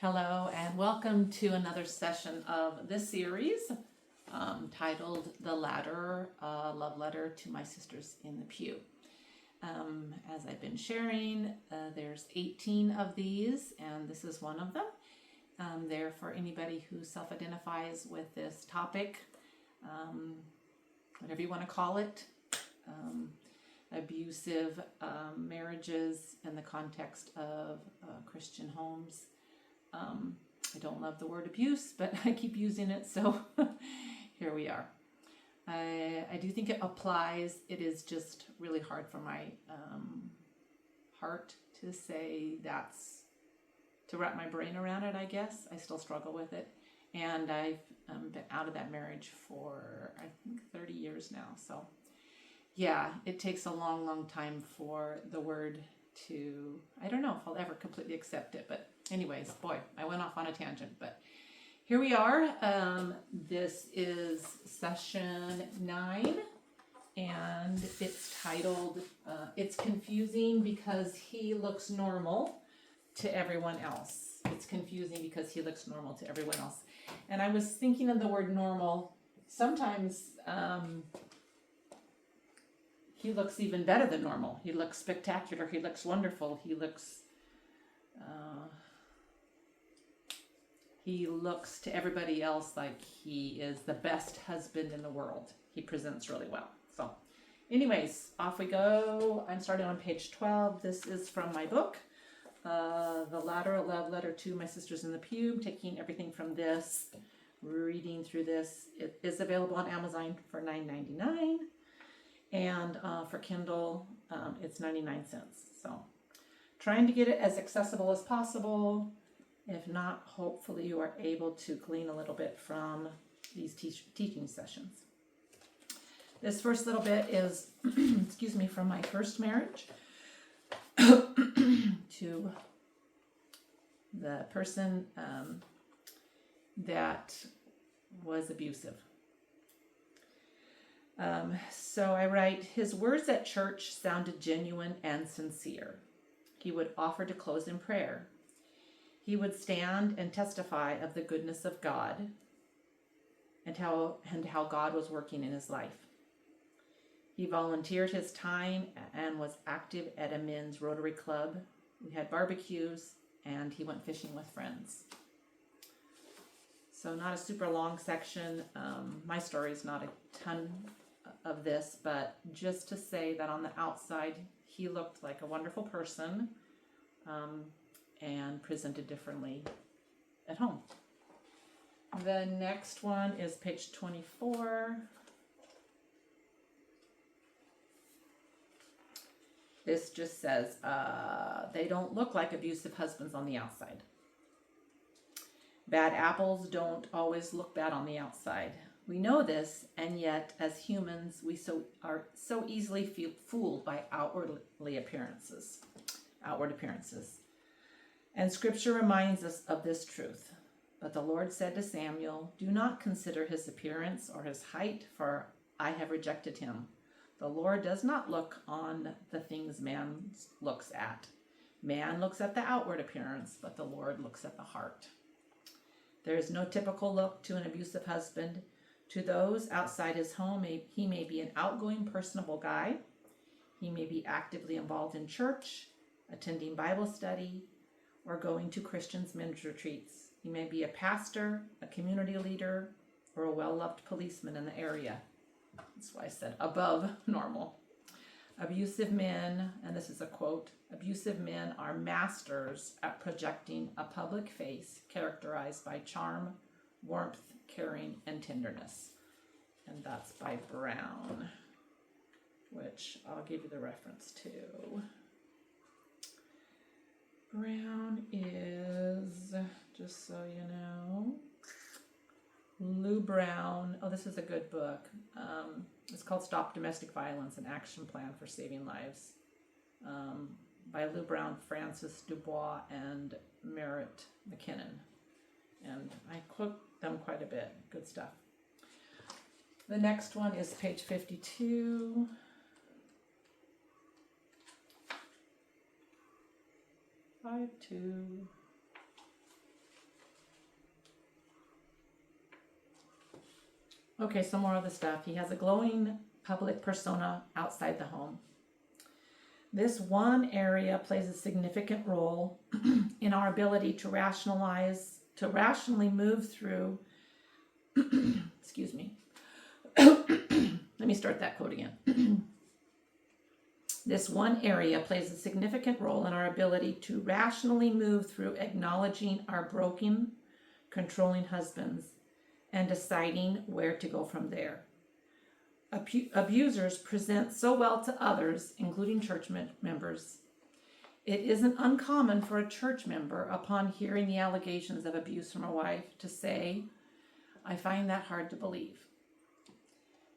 Hello and welcome to another session of this series titled The Ladder, Love Letter to My Sisters in the Pew. As I've been sharing, there's 18 of these and this is one of them. They're for anybody who self-identifies with this topic, whatever you want to call it, abusive marriages in the context of Christian homes. I don't love the word abuse, but I keep using it, so here we are. I do think it applies. It is just really hard for my heart to say to wrap my brain around it, I guess. I still struggle with it. And I've been out of that marriage for, I think, 30 years now. So, yeah, it takes a long, long time for the word to, I don't know if I'll ever completely accept it, but anyways, boy, I went off on a tangent, but here we are. This is session 9, and it's titled, It's Confusing Because He Looks Normal to Everyone Else. It's confusing because he looks normal to everyone else. And I was thinking of the word normal. Sometimes he looks even better than normal. He looks spectacular. He looks wonderful. He looks to everybody else like he is the best husband in the world. He presents really well. So anyways, off we go. I'm starting on page 12. This is from my book, The Ladder, Love Letter to My Sisters in the Pew. I'm taking everything from this, reading through this. It is available on Amazon for $9.99. And for Kindle, it's 99 cents. So trying to get it as accessible as possible. If not, hopefully you are able to glean a little bit from these teaching sessions. This first little bit is, excuse me, from my first marriage to the person that was abusive. So I write, his words at church sounded genuine and sincere. He would offer to close in prayer. He would stand and testify of the goodness of God and how God was working in his life. He volunteered his time and was active at a men's Rotary Club. We had barbecues and he went fishing with friends. So not a super long section. My story is not a ton of this, but just to say that on the outside, he looked like a wonderful person and presented differently at home. The next one is page 24. This just says, they don't look like abusive husbands on the outside. Bad apples don't always look bad on the outside. We know this, and yet, as humans, we are so easily fooled by outward appearances. And Scripture reminds us of this truth. But the Lord said to Samuel, "Do not consider his appearance or his height, for I have rejected him. The Lord does not look on the things man looks at. Man looks at the outward appearance, but the Lord looks at the heart." There is no typical look to an abusive husband. To those outside his home, he may be an outgoing, personable guy. He may be actively involved in church, attending Bible study, or going to Christians' men's retreats. He may be a pastor, a community leader, or a well-loved policeman in the area. That's why I said above normal. Abusive men, and this is a quote, abusive men are masters at projecting a public face characterized by charm, warmth, caring, and tenderness. And that's by Brown, which I'll give you the reference to. Brown is, just so you know, Lou Brown. Oh, this is a good book. It's called Stop Domestic Violence, an Action Plan for Saving Lives, by Lou Brown, Francis Dubois, and Merritt McKinnon. And I quote them quite a bit. Good stuff. The next one is page 52. Five, two. Okay, some more of the stuff. He has a glowing public persona outside the home. This one area plays a significant role in our ability to rationally move through, excuse me. Let me start that quote again. This one area plays a significant role in our ability to rationally move through acknowledging our broken, controlling husbands and deciding where to go from there. Abusers present so well to others, including church members. It isn't uncommon for a church member, upon hearing the allegations of abuse from a wife, to say, "I find that hard to believe."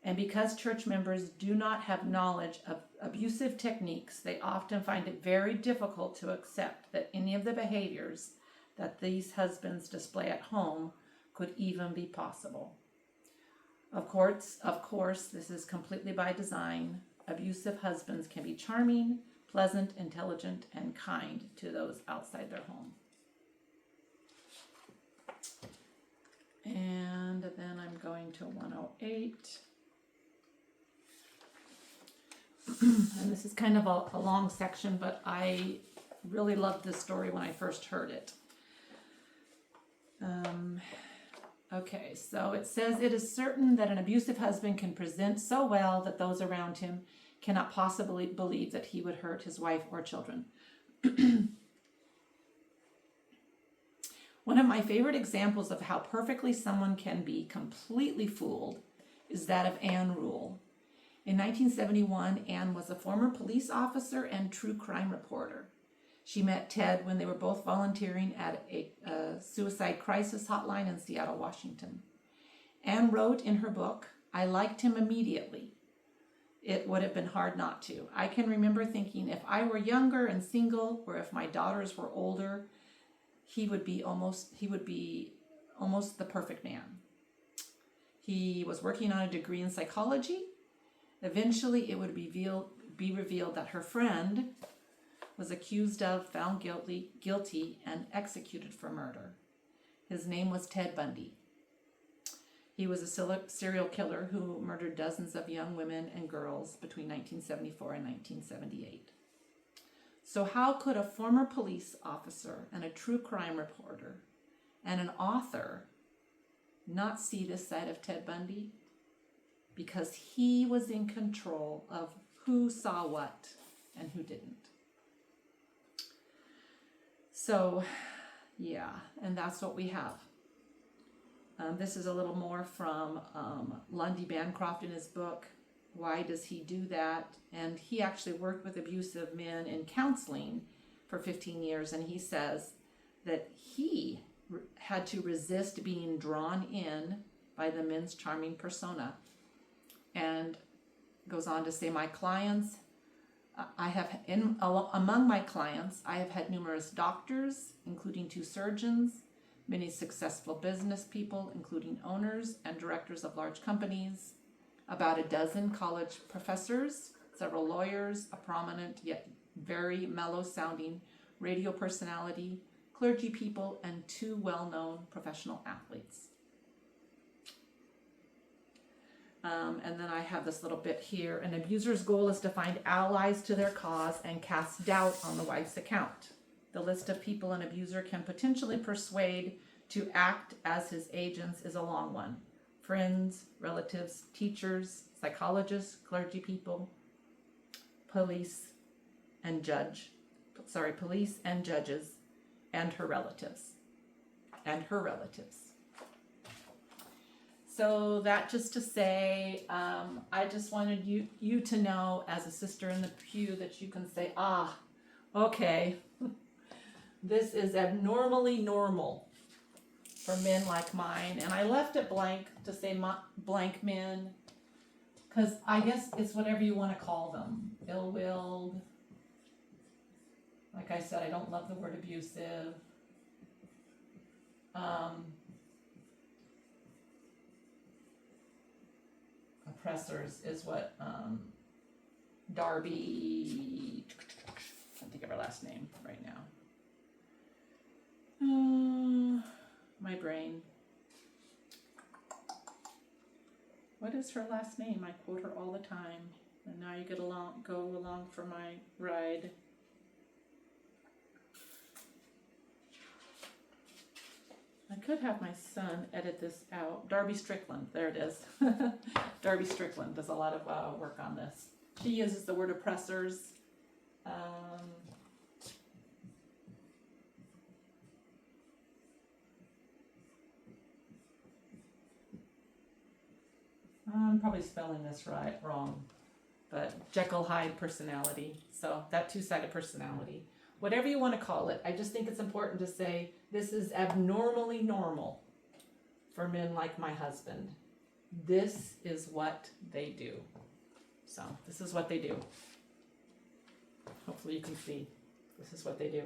And because church members do not have knowledge of abusive techniques, they often find it very difficult to accept that any of the behaviors that these husbands display at home could even be possible. Of course, this is completely by design. Abusive husbands can be charming, pleasant, intelligent, and kind to those outside their home. And then I'm going to 108. And this is kind of a long section, but I really loved this story when I first heard it. Okay, so it says, "It is certain that an abusive husband can present so well that those around him cannot possibly believe that he would hurt his wife or children." One of my favorite examples of how perfectly someone can be completely fooled is that of Anne Rule. In 1971, Anne was a former police officer and true crime reporter. She met Ted when they were both volunteering at a suicide crisis hotline in Seattle, Washington. Anne wrote in her book, "I liked him immediately. It would have been hard not to. I can remember thinking if I were younger and single, or if my daughters were older, he would be almost the perfect man." He was working on a degree in psychology. Eventually, it would be revealed that her friend was accused of, found guilty, and executed for murder. His name was Ted Bundy. He was a serial killer who murdered dozens of young women and girls between 1974 and 1978. So how could a former police officer and a true crime reporter and an author not see this side of Ted Bundy? Because he was in control of who saw what and who didn't. So, yeah, and that's what we have. This is a little more from Lundy Bancroft in his book, Why Does He Do That? And he actually worked with abusive men in counseling for 15 years, and he says that he had to resist being drawn in by the men's charming persona. And goes on to say, among my clients, I have had numerous doctors, including 2 surgeons, many successful business people, including owners and directors of large companies, about a dozen college professors, several lawyers, a prominent yet very mellow-sounding radio personality, clergy people, and 2 well-known professional athletes. And then I have this little bit here. An abuser's goal is to find allies to their cause and cast doubt on the wife's account. The list of people an abuser can potentially persuade to act as his agents is a long one. Friends, relatives, teachers, psychologists, clergy people, police and judges, and her relatives. So that just to say, I just wanted you to know, as a sister in the pew, that you can say, okay, this is abnormally normal for men like mine. And I left it blank to say blank men, because I guess it's whatever you want to call them. Ill-willed. Like I said, I don't love the word abusive. Oppressors is what Darby, I can't think of her last name right now. My brain. What is her last name? I quote her all the time. And now you go along for my ride. I could have my son edit this out. Darby Strickland, there it is. Darby Strickland does a lot of work on this. She uses the word oppressors. I'm probably spelling this wrong, but Jekyll Hyde personality. So that two-sided personality. Whatever you want to call it, I just think it's important to say this is abnormally normal for men like my husband. This is what they do. So this is what they do. Hopefully you can see. This is what they do.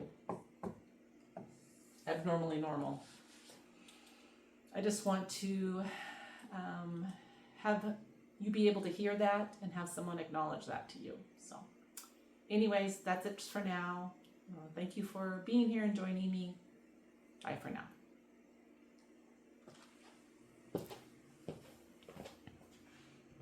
Abnormally normal. I just want to have you be able to hear that and have someone acknowledge that to you. So anyways, that's it for now. Thank you for being here and joining me. Bye for now.